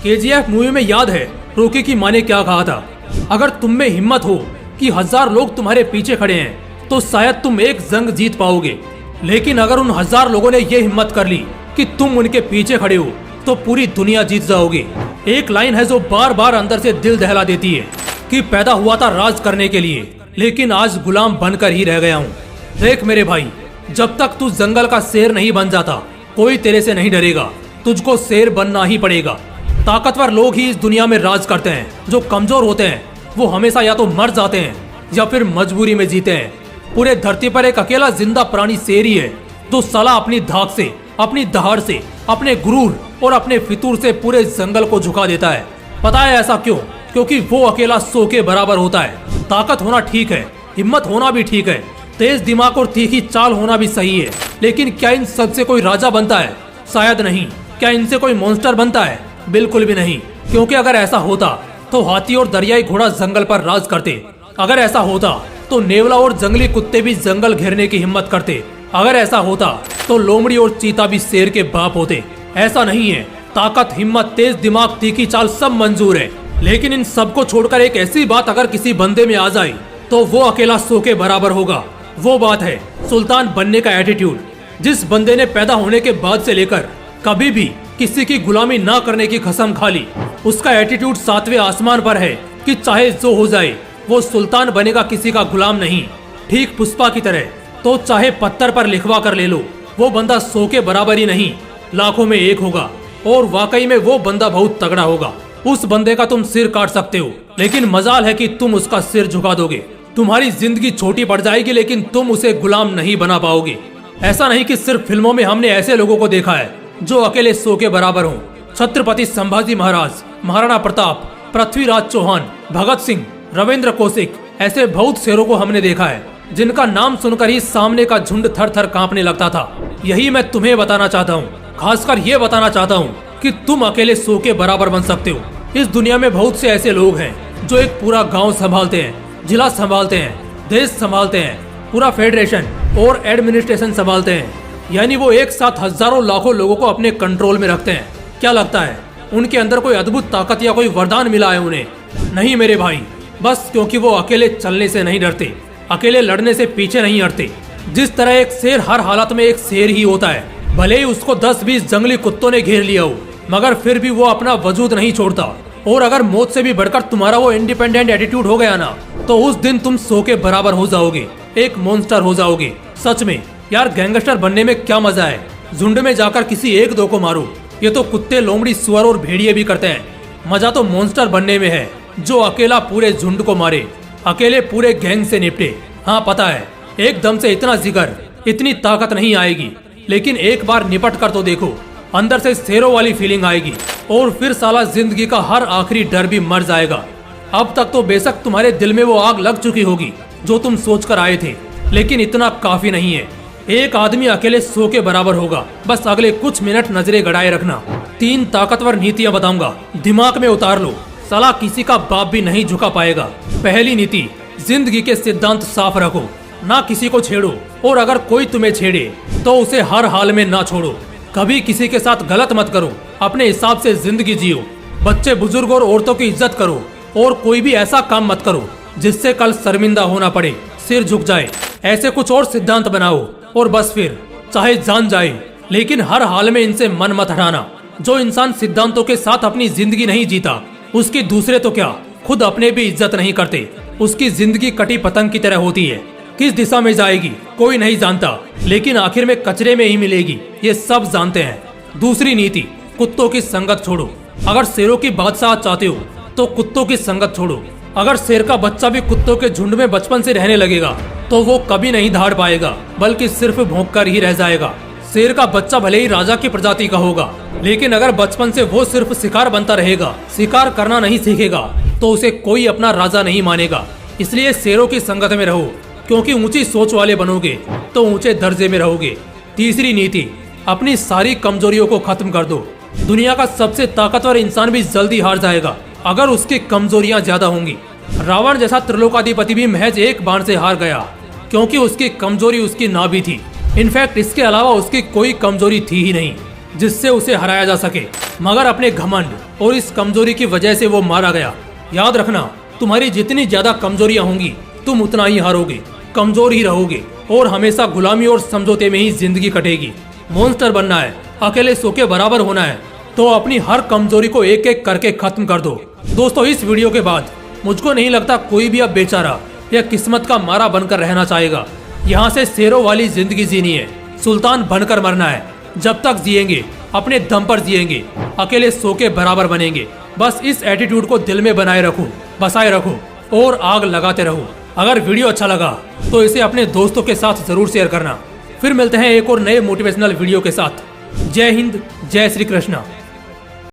KGF movie में याद है रॉकी की माँ ने क्या कहा था? अगर तुम में हिम्मत हो कि 1000 लोग तुम्हारे पीछे खड़े हैं तो शायद तुम एक जंग जीत पाओगे, लेकिन अगर उन 1000 लोगों ने ये हिम्मत कर ली कि तुम उनके पीछे खड़े हो तो पूरी दुनिया जीत जाओगे। एक लाइन है जो बार बार अंदर से दिल दहला देती है कि पैदा हुआ था राज करने के लिए, लेकिन आज गुलाम बनकर ही रह गया हूँ। देख मेरे भाई, जब तक तू जंगल का शेर नहीं बन जाता कोई तेरे से नहीं डरेगा। तुझको शेर बनना ही पड़ेगा। ताकतवर लोग ही इस दुनिया में राज करते हैं। जो कमजोर होते हैं वो हमेशा या तो मर जाते हैं या फिर मजबूरी में जीते हैं। पूरे धरती पर एक अकेला जिंदा प्राणी शेर ही है जो साला अपनी धाक से, अपनी दहाड़ से, अपने गुरूर और अपने फितूर से पूरे जंगल को झुका देता है। पता है ऐसा क्यों? क्योंकि वो अकेला 100 के बराबर होता है। ताकत होना ठीक है, हिम्मत होना भी ठीक है, तेज दिमाग और तीखी चाल होना भी सही है, लेकिन क्या इन सब से कोई राजा बनता है? शायद नहीं। क्या इनसे कोई मॉन्स्टर बनता है? बिल्कुल भी नहीं। क्योंकि अगर ऐसा होता तो हाथी और दरियाई घोड़ा जंगल पर राज करते। अगर ऐसा होता तो नेवला और जंगली कुत्ते भी जंगल घेरने की हिम्मत करते। अगर ऐसा होता तो लोमड़ी और चीता भी शेर के बाप होते। ऐसा नहीं है। ताकत, हिम्मत, तेज दिमाग, तीखी चाल सब मंजूर है, लेकिन इन सबको छोड़कर एक ऐसी बात अगर किसी बंदे में आ जाए तो वो अकेला 100 के बराबर होगा। वो बात है सुल्तान बनने का एटीट्यूड। जिस बंदे ने पैदा होने के बाद से लेकर कभी भी किसी की गुलामी ना करने की कसम खा ली, उसका एटीट्यूड 7वें आसमान पर है कि चाहे जो हो जाए वो सुल्तान बनेगा, किसी का गुलाम नहीं। ठीक पुष्पा की तरह। तो चाहे पत्थर पर लिखवा कर ले लो, वो बंदा 100 के बराबर ही नहीं, लाखों में एक होगा। और वाकई में वो बंदा बहुत तगड़ा होगा। उस बंदे का तुम सिर काट सकते हो, लेकिन मजाल है कि तुम उसका सिर झुका दोगे। तुम्हारी जिंदगी छोटी पड़ जाएगी, लेकिन तुम उसे गुलाम नहीं बना पाओगे। ऐसा नहीं कि सिर्फ फिल्मों में हमने ऐसे लोगों को देखा है जो अकेले 100 के बराबर हों। छत्रपति संभाजी महाराज, महाराणा प्रताप, पृथ्वीराज चौहान, भगत सिंह, रविंद्र कौशिक, ऐसे बहुत शेरों को हमने देखा है जिनका नाम सुनकर ही सामने का झुंड थर थर कांपने लगता था। यही मैं तुम्हें बताना चाहता हूँ, खासकर ये बताना चाहता हूँ कि तुम अकेले 100 के बराबर बन सकते हो। इस दुनिया में बहुत से ऐसे लोग हैं जो एक पूरा गाँव संभालते हैं, जिला संभालते हैं, देश संभालते हैं, पूरा फेडरेशन और एडमिनिस्ट्रेशन संभालते हैं। यानी वो एक साथ हजारों लाखों लोगों को अपने कंट्रोल में रखते हैं। क्या लगता है उनके अंदर कोई अद्भुत ताकत या कोई वरदान मिला है उन्हें? नहीं मेरे भाई, बस क्योंकि वो अकेले चलने से नहीं डरते, अकेले लड़ने से पीछे नहीं हटते। जिस तरह एक शेर हर हालत में एक शेर ही होता है, भले ही उसको 10-20 जंगली कुत्तों ने घेर लिया हो, मगर फिर भी वो अपना वजूद नहीं छोड़ता। और अगर मौत से भी बढ़कर तुम्हारा वो इंडिपेंडेंट एटीट्यूड हो गया ना, तो उस दिन तुम 100 के बराबर हो जाओगे, एक मॉन्स्टर हो जाओगे। सच में यार, गैंगस्टर बनने में क्या मजा है? झुंड में जाकर किसी 1-2 को मारो, ये तो कुत्ते, लोमड़ी, सुअर और भेड़िए भी करते हैं। मजा तो मॉन्स्टर बनने में है जो अकेला पूरे झुंड को मारे, अकेले पूरे गैंग से निपटे। हाँ पता है, एकदम से इतना जिगर, इतनी ताकत नहीं आएगी, लेकिन एक बार निपट कर तो देखो, अंदर से शेरों वाली फीलिंग आएगी और फिर साला जिंदगी का हर आखिरी डर भी मर जाएगा। अब तक तो बेशक तुम्हारे दिल में वो आग लग चुकी होगी जो तुम सोच कर आए थे, लेकिन इतना काफी नहीं है। एक आदमी अकेले 100 के बराबर होगा। बस अगले कुछ मिनट नजरें गड़ाए रखना। 3 ताकतवर नीतियां बताऊंगा, दिमाग में उतार लो, साला किसी का बाप भी नहीं झुका पाएगा। पहली नीति, जिंदगी के सिद्धांत साफ रखो, ना किसी को छेड़ो, और अगर कोई तुम्हें छेड़े तो उसे हर हाल में ना छोड़ो। कभी किसी के साथ गलत मत करो, अपने हिसाब से जिंदगी जियो। बच्चे, बुजुर्ग और औरतों की इज्जत करो, और कोई भी ऐसा काम मत करो जिससे कल शर्मिंदा होना पड़े, सिर झुक जाए। ऐसे कुछ और सिद्धांत बनाओ और बस फिर चाहे जान जाए, लेकिन हर हाल में इनसे मन मत हटाना। जो इंसान सिद्धांतों के साथ अपनी जिंदगी नहीं जीता, उसकी दूसरे तो क्या, खुद अपने भी इज्जत नहीं करते। उसकी जिंदगी कटी पतंग की तरह होती है। किस दिशा में जाएगी कोई नहीं जानता, लेकिन आखिर में कचरे में ही मिलेगी, ये सब जानते हैं। दूसरी नीति, कुत्तों की संगत छोड़ो। अगर शेरों की बादशाह चाहते हो तो कुत्तों की संगत छोड़ो। अगर शेर का बच्चा भी कुत्तों के झुंड में बचपन से रहने लगेगा तो वो कभी नहीं धाड़ पाएगा, बल्कि सिर्फ भौंक कर ही रह जाएगा। शेर का बच्चा भले ही राजा की प्रजाति का होगा, लेकिन अगर बचपन से वो सिर्फ शिकार बनता रहेगा, शिकार करना नहीं सीखेगा, तो उसे कोई अपना राजा नहीं मानेगा। इसलिए शेरों की संगत में रहो, क्योंकि ऊंची सोच वाले बनोगे तो ऊंचे दर्जे में रहोगे। तीसरी नीति, अपनी सारी कमजोरियों को खत्म कर दो। दुनिया का सबसे ताकतवर इंसान भी जल्दी हार जाएगा अगर उसकी कमजोरियां ज्यादा होंगी। रावण जैसा त्रिलोकाधिपति भी महज एक बाण से हार गया, क्योंकि उसकी कमजोरी उसकी नाभि थी। इनफैक्ट इसके अलावा उसकी कोई कमजोरी थी ही नहीं। जिससे उसे हराया जा सके, मगर अपने घमंड और इस कमजोरी की वजह से वो मारा गया। याद रखना, तुम्हारी जितनी ज्यादा कमजोरियां होंगी तुम उतना ही हारोगे, कमजोर ही रहोगे और हमेशा गुलामी और समझौते में ही जिंदगी कटेगी। मॉन्स्टर बनना है, अकेले सो के बराबर होना है, तो अपनी हर कमजोरी को एक एक करके खत्म कर दो। दोस्तों, इस वीडियो के बाद मुझको नहीं लगता कोई भी अब बेचारा या किस्मत का मारा बनकर रहना चाहेगा। यहाँ से शेरों वाली जिंदगी जीनी है, सुल्तान बनकर मरना है। जब तक जिएंगे अपने दम पर जिएंगे, अकेले सो के बराबर बनेंगे। बस इस एटीट्यूड को दिल में बनाए रखो, बसाए रखो और आग लगाते रहो। अगर वीडियो अच्छा लगा तो इसे अपने दोस्तों के साथ जरूर शेयर करना। फिर मिलते हैं एक और नए मोटिवेशनल वीडियो के साथ। जय हिंद, जय श्री कृष्णा।